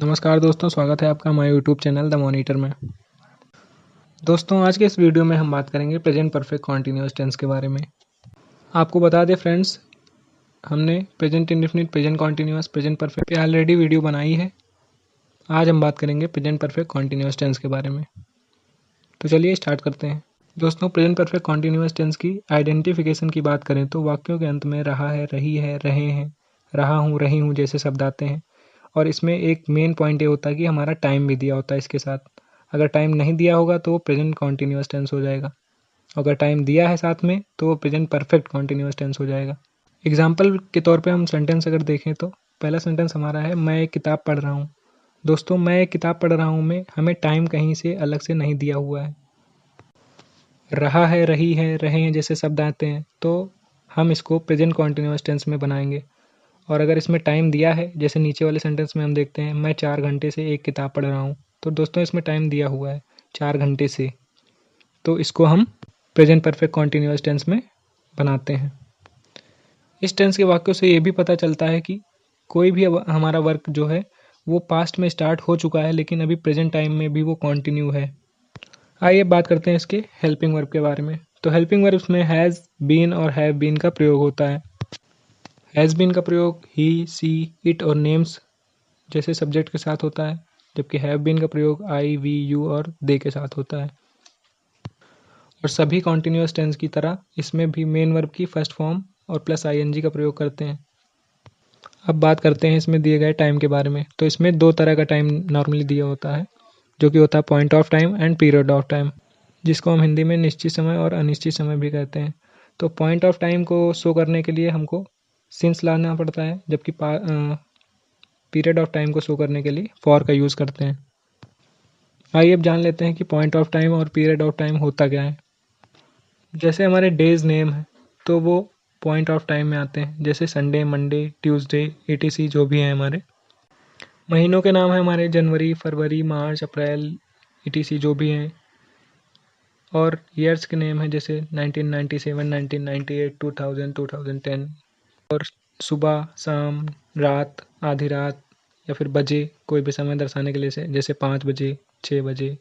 नमस्कार दोस्तों, स्वागत है आपका हमारे यूट्यूब चैनल द मॉनिटर में। दोस्तों, आज के इस वीडियो में हम बात करेंगे प्रेजेंट परफेक्ट कॉन्टिन्यूअस टेंस के बारे में। आपको बता दें फ्रेंड्स, हमने present indefinite, present continuous, present perfect पे ऑलरेडी वीडियो बनाई है। आज हम बात करेंगे प्रेजेंट परफेक्ट कॉन्टिन्यूअस टेंस के बारे में। तो चलिए स्टार्ट करते हैं। दोस्तों, प्रेजेंट परफेक्ट कॉन्टिन्यूअस टेंस की आइडेंटिफिकेशन की बात करें तो वाक्यों के अंत में रहा है, रही है, रहे हैं, रहा हूँ, रही हूँ जैसे शब्द आते हैं। और इसमें एक मेन पॉइंट ये होता है कि हमारा टाइम भी दिया होता है इसके साथ। अगर टाइम नहीं दिया होगा तो वो प्रेजेंट कॉन्टिन्यूअस टेंस हो जाएगा। अगर टाइम दिया है साथ में तो वो प्रेजेंट परफेक्ट कॉन्टिन्यूअस टेंस हो जाएगा। एग्जाम्पल के तौर पे हम सेंटेंस अगर देखें तो पहला सेंटेंस हमारा है, मैं एक किताब पढ़ रहा हूँ। दोस्तों, मैं एक किताब पढ़ रहा हूँ में हमें टाइम कहीं से अलग से नहीं दिया हुआ है। रहा है, रही है, रहे हैं जैसे शब्द आते हैं तो हम इसको प्रेजेंट कॉन्टिन्यूअस टेंस में बनाएंगे। और अगर इसमें टाइम दिया है, जैसे नीचे वाले सेंटेंस में हम देखते हैं, मैं 4 घंटे से एक किताब पढ़ रहा हूँ, तो दोस्तों इसमें टाइम दिया हुआ है 4 घंटे से, तो इसको हम प्रेजेंट परफेक्ट कॉन्टिन्यूअस टेंस में बनाते हैं। इस टेंस के वाक्यों से ये भी पता चलता है कि कोई भी हमारा वर्क जो है वो पास्ट में स्टार्ट हो चुका है लेकिन अभी प्रेजेंट टाइम में भी वो कंटिन्यू है। आइए बात करते हैं इसके हेल्पिंग वर्ब के बारे में। तो हेल्पिंग वर्ब्स में हैज़, बीन और हैव बीन का प्रयोग होता है। हैज़ बीन का प्रयोग ही, सी, इट और नेम्स जैसे सब्जेक्ट के साथ होता है, जबकि हैव बीन का प्रयोग आई, वी, यू और दे के साथ होता है। और सभी कॉन्टिन्यूअस टेंस की तरह इसमें भी मेन वर्ब की फर्स्ट फॉर्म और प्लस आईएनजी का प्रयोग करते हैं। अब बात करते हैं इसमें दिए गए टाइम के बारे में। तो इसमें 2 तरह का टाइम नॉर्मली दिया होता है, जो कि होता है point of time and period of time, जिसको हम हिंदी में निश्चित समय और अनिश्चित समय भी कहते हैं। तो पॉइंट ऑफ टाइम को शो करने के लिए हमको सिंस लाना पड़ता है, जबकि पीरियड ऑफ टाइम को शो करने के लिए फॉर का यूज़ करते हैं। आइए अब जान लेते हैं कि पॉइंट ऑफ टाइम और पीरियड ऑफ टाइम होता क्या है। जैसे हमारे डेज नेम है तो वो पॉइंट ऑफ टाइम में आते हैं, जैसे संडे, मंडे, ट्यूसडे, ईटीसी जो भी हैं हमारे। महीनों के नाम है हमारे जनवरी, फरवरी, मार्च, अप्रैल, ईटीसी जो भी हैं। और ईयर्स के नेम है जैसे 1997, 1998, 2000, 2010। और सुबह, शाम, रात, आधी रात या फिर बजे, कोई भी समय दर्शाने के लिए जैसे 5 बजे, 6 बजे।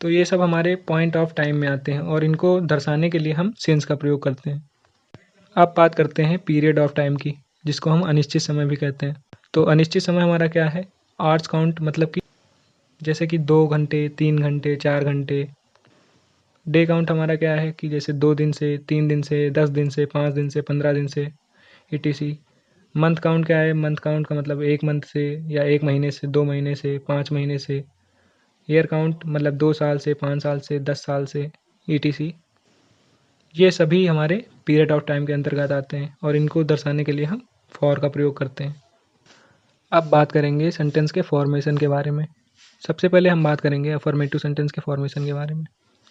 तो ये सब हमारे पॉइंट ऑफ टाइम में आते हैं और इनको दर्शाने के लिए हम सिंस का प्रयोग करते हैं। अब बात करते हैं पीरियड ऑफ टाइम की, जिसको हम अनिश्चित समय भी कहते हैं। तो अनिश्चित समय हमारा क्या है, आवर्स काउंट, मतलब कि जैसे कि 2 घंटे, 3 घंटे, 4 घंटे। डे काउंट हमारा क्या है कि जैसे 2 दिन से, 3 दिन से, 10 दिन से, 5 दिन से, 15 दिन से, ईटीसी। मंथ काउंट क्या है, मंथ काउंट का मतलब 1 मंथ से या 1 महीने से, 2 महीने से, 5 महीने से। ईयर काउंट मतलब 2 साल से, 5 साल से, 10 साल से, ईटीसी। ये सभी हमारे पीरियड ऑफ टाइम के अंतर्गत आते हैं और इनको दर्शाने के लिए हम फॉर का प्रयोग करते हैं। अब बात करेंगे सेंटेंस के फॉर्मेशन के बारे में। सबसे पहले हम बात करेंगे अफर्मेटिव सेंटेंस के फॉर्मेशन के बारे में।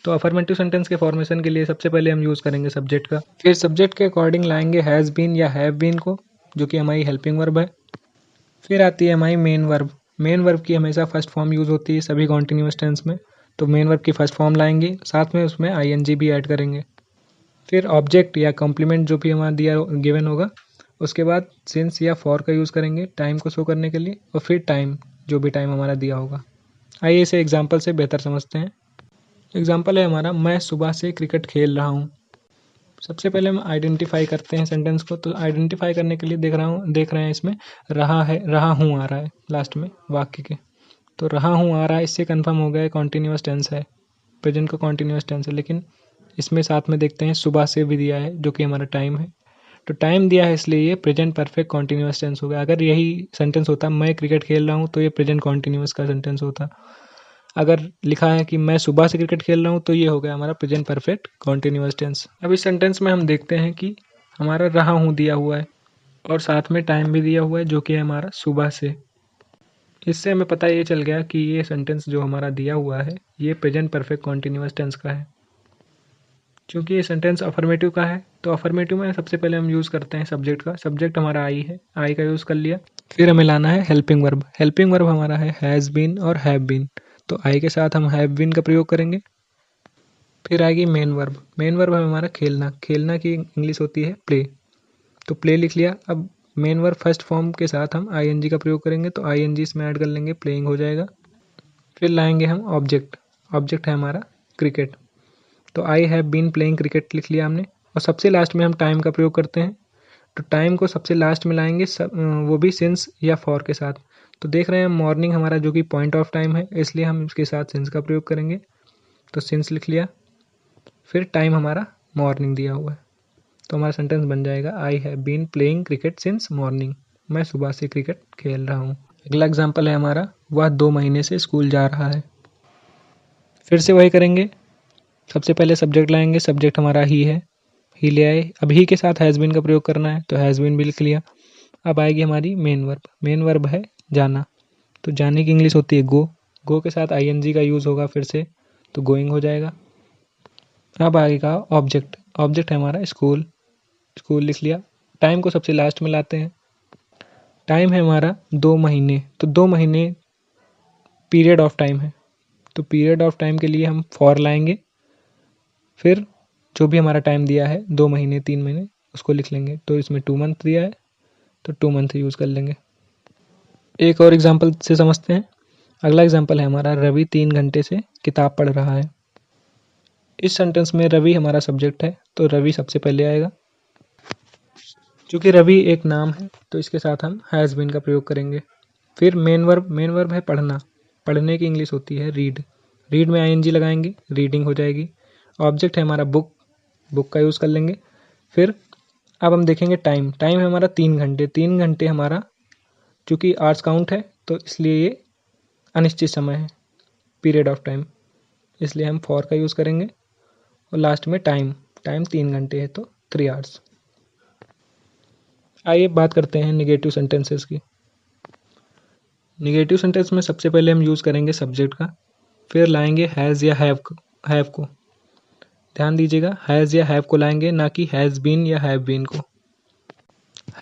तो अफर्मेटिव सेंटेंस के फॉर्मेशन के लिए सबसे पहले हम यूज़ करेंगे सब्जेक्ट का। फिर सब्जेक्ट के अकॉर्डिंग लाएंगे हैज़ बीन या हैव बीन को, जो कि हमारी हेल्पिंग वर्ब है। फिर आती है हमारी मेन वर्ब। मेन वर्ब की हमेशा फर्स्ट फॉर्म यूज़ होती है सभी कॉन्टिन्यूअस टेंस में, तो मेन वर्ब की फर्स्ट फॉर्म लाएंगे, साथ में उसमें आईएनजी भी ऐड करेंगे। फिर ऑब्जेक्ट या कॉम्प्लीमेंट जो भी हमारा दिया गिवन होगा, उसके बाद सिंस या फॉर का यूज़ करेंगे टाइम को शो करने के लिए, और फिर टाइम, जो भी टाइम हमारा दिया होगा। आइए इसे एग्जाम्पल से बेहतर समझते हैं। एग्जाम्पल है हमारा, मैं सुबह से क्रिकेट खेल रहा हूँ। सबसे पहले हम आइडेंटिफाई करते हैं सेंटेंस को। तो आइडेंटिफाई करने के लिए देख रहे हैं इसमें रहा है, रहा हूँ आ रहा है लास्ट में वाक्य के। तो रहा हूँ आ रहा है, इससे कंफर्म हो गया कॉन्टिन्यूअस टेंस है, प्रेजेंट का कॉन्टिन्यूअस टेंस है। लेकिन इसमें साथ में देखते हैं सुबह से भी दिया है, जो कि हमारा टाइम है। तो टाइम दिया है इसलिए ये प्रेजेंट परफेक्ट कॉन्टिन्यूअस टेंस हो गया। अगर यही सेंटेंस होता मैं क्रिकेट खेल रहा हूँ तो ये प्रेजेंट कॉन्टिन्यूअस का सेंटेंस होता। अगर लिखा है कि मैं सुबह से क्रिकेट खेल रहा हूँ तो ये हो गया हमारा प्रेजेंट परफेक्ट कॉन्टिन्यूअस टेंस। अब इस सेंटेंस में हम देखते हैं कि हमारा रहा हूँ दिया हुआ है और साथ में टाइम भी दिया हुआ है, जो कि है हमारा सुबह से। इससे हमें पता ये चल गया कि ये सेंटेंस जो हमारा दिया हुआ है ये प्रेजेंट परफेक्ट कॉन्टिन्यूअस टेंस का है। क्योंकि ये सेंटेंस अफर्मेटिव का है, तो अफर्मेटिव में सबसे पहले हम यूज़ करते हैं सब्जेक्ट का। सब्जेक्ट हमारा आई है, आई का यूज़ कर लिया। फिर हमें लाना है हेल्पिंग वर्ब। हेल्पिंग वर्ब हमारा है हैज़ बीन और हैव बीन। तो आई के साथ हम हैव बीन का प्रयोग करेंगे। फिर आएगी मेन वर्ब। मेन वर्ब है हमारा खेलना। खेलना की इंग्लिश होती है प्ले, तो प्ले लिख लिया। अब मेन वर्ब फर्स्ट फॉर्म के साथ हम आईएनजी का प्रयोग करेंगे, तो आईएनजी इसमें ऐड कर लेंगे, प्लेइंग हो जाएगा। फिर लाएंगे हम ऑब्जेक्ट, ऑब्जेक्ट है हमारा क्रिकेट, तो I have been playing cricket लिख लिया हमने। और सबसे लास्ट में हम टाइम का प्रयोग करते हैं, तो टाइम को सबसे लास्ट में लाएंगे, वो भी सिंस या फॉर के साथ। तो देख रहे हैं मॉर्निंग हमारा जो कि पॉइंट ऑफ टाइम है, इसलिए हम इसके साथ सिंस का प्रयोग करेंगे, तो सिंस लिख लिया। फिर टाइम हमारा मॉर्निंग दिया हुआ है, तो हमारा सेंटेंस बन जाएगा I have been playing cricket since morning, मैं सुबह से क्रिकेट खेल रहा हूँ। अगला एग्जाम्पल है हमारा, वह 2 महीने से स्कूल जा रहा है। फिर से वही करेंगे, सबसे पहले सब्जेक्ट लाएंगे, सब्जेक्ट हमारा ही है, ही ले आए। अब ही के साथ हैज़ बीन का प्रयोग करना है, तो हैज़ बीन भी लिख लिया। अब आएगी हमारी मेन वर्ब, मेन वर्ब है जाना, तो जाने की इंग्लिश होती है गो, गो के साथ आईएनजी का यूज़ होगा फिर से, तो गोइंग हो जाएगा। अब आएगा ऑब्जेक्ट, ऑब्जेक्ट है हमारा स्कूल, स्कूल लिख लिया। टाइम को सबसे लास्ट में लाते हैं, टाइम है हमारा 2 महीने, तो 2 महीने पीरियड ऑफ टाइम है, तो पीरियड ऑफ टाइम के लिए हम फॉर लाएंगे, फिर जो भी हमारा टाइम दिया है 2 महीने 3 महीने उसको लिख लेंगे। तो इसमें 2 मंथ दिया है, तो 2 मंथ यूज़ कर लेंगे। एक और एग्जांपल से समझते हैं। अगला एग्जांपल है हमारा, रवि 3 घंटे से किताब पढ़ रहा है। इस सेंटेंस में रवि हमारा सब्जेक्ट है, तो रवि सबसे पहले आएगा। चूँकि रवि एक नाम है, तो इसके साथ हम हैज़ बीन का प्रयोग करेंगे। फिर मेन वर्ब है पढ़ना, पढ़ने की इंग्लिश होती है रीड, रीड में आईएनजी लगाएंगे, रीडिंग हो जाएगी। ऑब्जेक्ट है हमारा बुक, बुक का यूज़ कर लेंगे। फिर अब हम देखेंगे टाइम, टाइम है हमारा 3 घंटे, 3 घंटे हमारा चूँकि आवर्स काउंट है, तो इसलिए ये अनिश्चित समय है, पीरियड ऑफ टाइम, इसलिए हम फॉर का यूज़ करेंगे। और लास्ट में टाइम, टाइम 3 घंटे है, तो 3 आवर्स। आइए बात करते हैं निगेटिव सेंटेंसेस की। निगेटिव सेंटेंस में सबसे पहले हम यूज़ करेंगे सब्जेक्ट का, फिर लाएंगे हैज़ या हैव को। ध्यान दीजिएगा, हैज़ या हैव को लाएंगे, ना कि हैज़ बीन या हैव बीन को।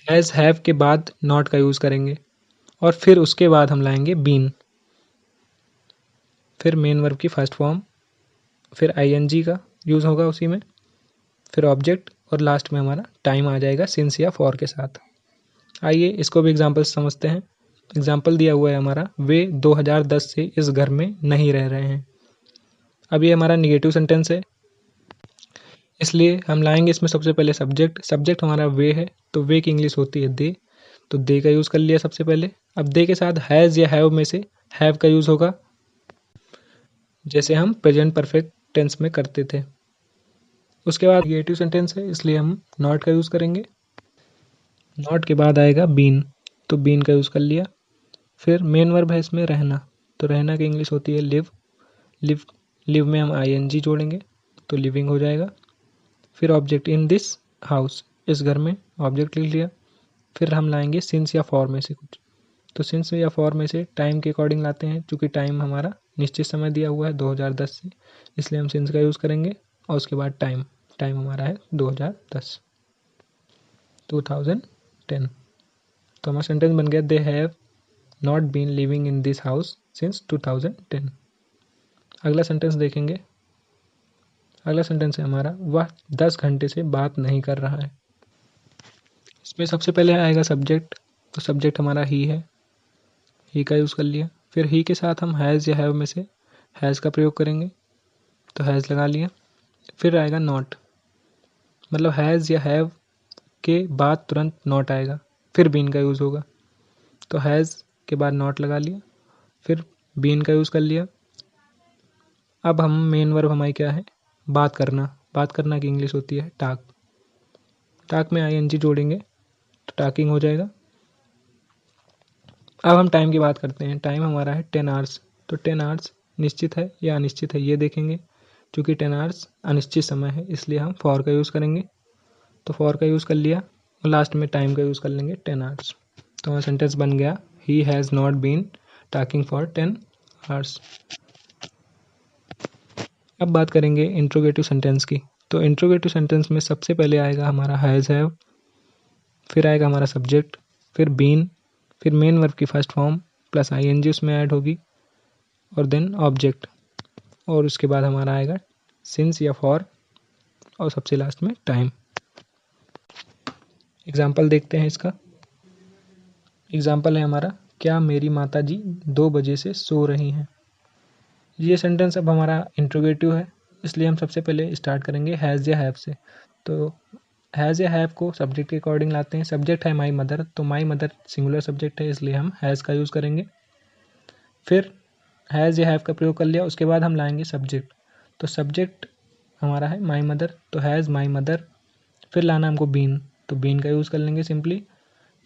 हैज़ हैव के बाद नॉट का यूज़ करेंगे, और फिर उसके बाद हम लाएंगे बीन, फिर मेन वर्ब की फर्स्ट फॉर्म, फिर आईएनजी का यूज़ होगा उसी में, फिर ऑब्जेक्ट, और लास्ट में हमारा टाइम आ जाएगा सिंस या फॉर के साथ। आइए इसको भी एग्जाम्पल समझते हैं। एग्जाम्पल दिया हुआ है हमारा, वे 2010 से इस घर में नहीं रह रहे हैं। अब ये हमारा निगेटिव सेंटेंस है, इसलिए हम लाएंगे इसमें सबसे पहले सब्जेक्ट, सब्जेक्ट हमारा वे है, तो वे की इंग्लिश होती है दे, तो दे का यूज़ कर लिया सबसे पहले। अब दे के साथ हैज़ या हैव में से हैव का यूज़ होगा, जैसे हम प्रेजेंट परफेक्ट टेंस में करते थे। उसके बाद निगेटिव सेंटेंस है, इसलिए हम नॉट का यूज़ करेंगे। नॉट के बाद आएगा बीन, तो बीन का यूज़ कर लिया। फिर मेन वर्ब है इसमें रहना, तो रहना की इंग्लिश होती है लिव, लिव लिव में हम आईएनजी जोड़ेंगे, तो लिविंग हो जाएगा। फिर ऑब्जेक्ट इन दिस हाउस, इस घर में, ऑब्जेक्ट लिख लिया। फिर हम लाएंगे सिंस या फॉर में से कुछ, तो सिंस या फॉर में से टाइम के अकॉर्डिंग लाते हैं, क्योंकि टाइम हमारा निश्चित समय दिया हुआ है 2010 से, इसलिए हम सिंस का यूज़ करेंगे। और उसके बाद टाइम, टाइम हमारा है 2010, तो हमारा सेंटेंस बन गया, they have not been living in this house since 2010। अगला सेंटेंस देखेंगे। अगला सेंटेंस है हमारा, वह 10 घंटे से बात नहीं कर रहा है। इसमें सबसे पहले आएगा सब्जेक्ट, तो सब्जेक्ट हमारा ही है, ही का यूज़ कर लिया। फिर ही के साथ हम हैज़ या हैव में से हैज़ का प्रयोग करेंगे, तो हैज़ लगा लिया। फिर आएगा नॉट, मतलब हैज़ या हैव के बाद तुरंत नॉट आएगा, फिर बीन का यूज़ होगा, तो हैज़ के बाद नॉट लगा लिया, फिर बीन का यूज़ कर लिया। अब हम मेन वर्ब हमारी क्या है, बात करना, बात करना की इंग्लिश होती है टाक, टाक में आईएनजी जोड़ेंगे, तो टाकिंग हो जाएगा। अब हम टाइम की बात करते हैं। टाइम हमारा है 10 आवर्स, तो 10 आवर्स निश्चित है या अनिश्चित है ये देखेंगे। चूँकि 10 आवर्स अनिश्चित समय है, इसलिए हम फॉर का यूज़ करेंगे, तो फॉर का यूज़ कर लिया, और लास्ट में टाइम का यूज़ कर लेंगे 10 आवर्स। तो हमारा सेंटेंस बन गया, he has not been talking for 10 hours. अब बात करेंगे इंट्रोगेटिव सेंटेंस की। तो इंट्रोगेटिव सेंटेंस में सबसे पहले आएगा हमारा हैज़ हैव, फिर आएगा हमारा सब्जेक्ट, फिर बीन, फिर मेन वर्ब की फर्स्ट फॉर्म प्लस आईएनजी उसमें ऐड होगी, और देन ऑब्जेक्ट, और उसके बाद हमारा आएगा सिंस या फॉर, और सबसे लास्ट में टाइम। एग्जाम्पल देखते हैं इसका। एग्जाम्पल है हमारा, क्या मेरी माता जी 2 बजे से सो रही हैं। ये सेंटेंस अब हमारा इंट्रोगेटिव है, इसलिए हम सबसे पहले स्टार्ट करेंगे हैज़ या हैव से। तो हैज़ या हैव को सब्जेक्ट के अकॉर्डिंग लाते हैं। सब्जेक्ट है माई मदर, तो माई मदर सिंगुलर सब्जेक्ट है, इसलिए हम हैज़ का यूज़ करेंगे। फिर हैज़ या हैव का प्रयोग कर लिया, उसके बाद हम लाएंगे सब्जेक्ट। तो सब्जेक्ट हमारा है माई मदर, तो हैज़ माई मदर। फिर लाना हमको बीन, तो बीन का यूज़ कर लेंगे सिंपली।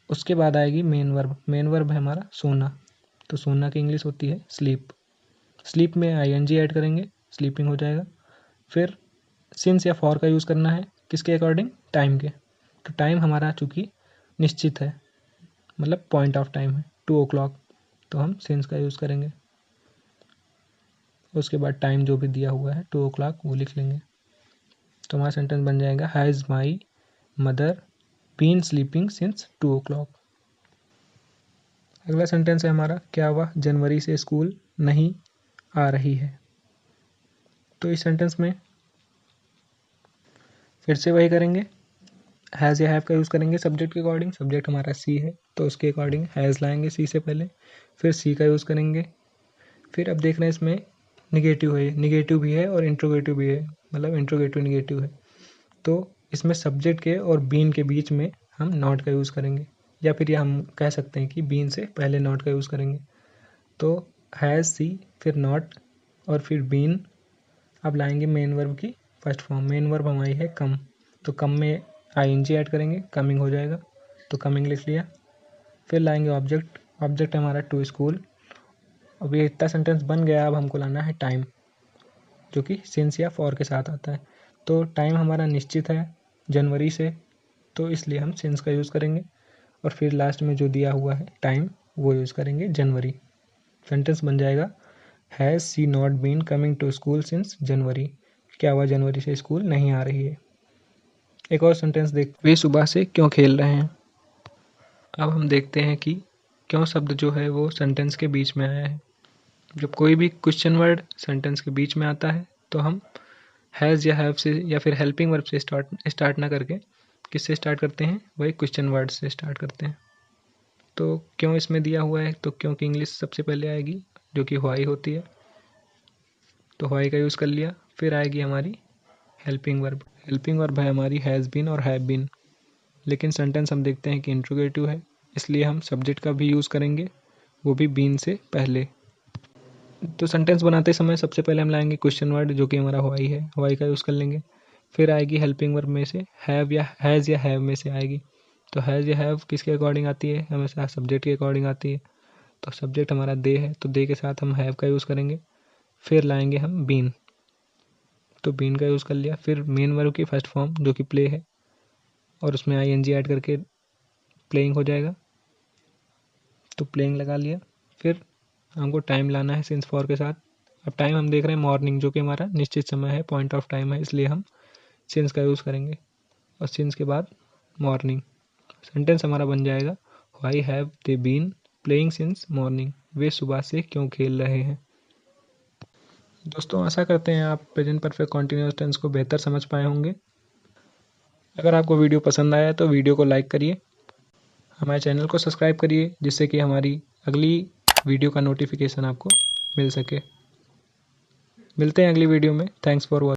उसके बाद आएगी मेन वर्ब। मेन वर्ब है हमारा सोना, तो सोना की इंग्लिश होती है स्लीप। स्लीप में आईएनजी ऐड करेंगे, स्लीपिंग हो जाएगा। फिर सिंस या फॉर का यूज़ करना है, किसके अकॉर्डिंग, टाइम के। तो टाइम हमारा चूँकि निश्चित है, मतलब पॉइंट ऑफ टाइम है 2 o'clock, तो हम सिंस का यूज़ करेंगे। उसके बाद टाइम जो भी दिया हुआ है 2 o'clock वो लिख लेंगे। तो हमारा सेंटेंस बन जाएगा has my mother been sleeping since 2 o'clock। अगला सेंटेंस है हमारा, क्या वह जनवरी से स्कूल नहीं आ रही है। तो इस सेंटेंस में फिर से वही करेंगे, हैज़ या हैव का यूज़ करेंगे सब्जेक्ट के अकॉर्डिंग। सब्जेक्ट हमारा सी है, तो उसके अकॉर्डिंग हैज़ लाएंगे सी से पहले, फिर सी का यूज़ करेंगे। फिर अब देख रहे हैं इसमें निगेटिव है, निगेटिव भी है और इंट्रोगेटिव भी है, मतलब इंट्रोगेटिव निगेटिव है। तो इसमें सब्जेक्ट के और बीन के बीच में हम नॉट का यूज़ करेंगे, या फिर ये हम कह सकते हैं कि बीन से पहले नॉट का यूज़ करेंगे। तो हैज़ सी, फिर नॉट और फिर बीन। अब लाएंगे मेन वर्ब की फर्स्ट फॉर्म। मेन वर्ब हमारी है कम, तो कम में आईएनजी ऐड करेंगे, कमिंग हो जाएगा, तो कमिंग लिख लिया। फिर लाएंगे ऑब्जेक्ट। ऑब्जेक्ट हमारा टू स्कूल। अब ये इतना सेंटेंस बन गया, अब हमको लाना है टाइम, जो कि सिंस या फॉर के साथ आता है। तो टाइम हमारा निश्चित है जनवरी से, तो इसलिए हम सिंस का यूज़ करेंगे। और फिर लास्ट में जो दिया हुआ है टाइम, वो यूज़ करेंगे जनवरी। सेंटेंस बन जाएगा has she not been coming to school since January. क्या वह जनवरी से स्कूल नहीं आ रही है। एक और सेंटेंस देख, वे सुबह से क्यों खेल रहे हैं। अब हम देखते हैं कि क्यों शब्द जो है वो सेंटेंस के बीच में आया है। जब कोई भी क्वेश्चन वर्ड सेंटेंस के बीच में आता है, तो हम हैज़ या हैव से या फिर हेल्पिंग वर्ब से स्टार्ट ना करके किससे स्टार्ट करते हैं, वही क्वेश्चन वर्ड से स्टार्ट करते हैं। तो क्यों इसमें दिया हुआ है, तो क्योंकि इंग्लिश सबसे पहले आएगी, जो कि व्हाई होती है, तो व्हाई का यूज़ कर लिया। फिर आएगी हमारी हेल्पिंग वर्ब। हेल्पिंग वर्ब है हमारी हैज़ बीन और हैव बीन, लेकिन सेंटेंस हम देखते हैं कि इंट्रोगेटिव है, इसलिए हम सब्जेक्ट का भी यूज़ करेंगे, वो भी बीन से पहले। तो सेंटेंस बनाते समय सबसे पहले हम लाएंगे क्वेश्चन वर्ड, जो कि हमारा व्हाई है, व्हाई का यूज़ कर लेंगे। फिर आएगी हेल्पिंग वर्ब में से हैव या हैज़ या हैव में से आएगी। तो हैज़ या हैव किसके अकॉर्डिंग आती है, हमेशा सब्जेक्ट के अकॉर्डिंग आती है। तो सब्जेक्ट हमारा दे है, तो दे के साथ हम हैव का यूज़ करेंगे। फिर लाएंगे हम बीन, तो बीन का यूज़ कर लिया। फिर मेन वर्ब की फर्स्ट फॉर्म जो कि प्ले है, और उसमें आईएनजी ऐड करके प्लेइंग हो जाएगा, तो प्लेइंग लगा लिया। फिर हमको टाइम लाना है सिंस फॉर के साथ। अब टाइम हम देख रहे हैं मॉर्निंग, जो कि हमारा निश्चित समय है, पॉइंट ऑफ टाइम है, इसलिए हम सिंस का यूज़ करेंगे, और सिंस के बाद मॉर्निंग। सेंटेंस हमारा बन जाएगा why have they been playing since morning. वे सुबह से क्यों खेल रहे हैं। दोस्तों आशा करते हैं आप प्रेजेंट परफेक्ट कॉन्टिन्यूअस टेंस को बेहतर समझ पाए होंगे। अगर आपको वीडियो पसंद आया तो वीडियो को लाइक करिए, हमारे चैनल को सब्सक्राइब करिए, जिससे कि हमारी अगली वीडियो का नोटिफिकेशन आपको मिल सके। मिलते हैं अगली वीडियो में। Thanks for watching.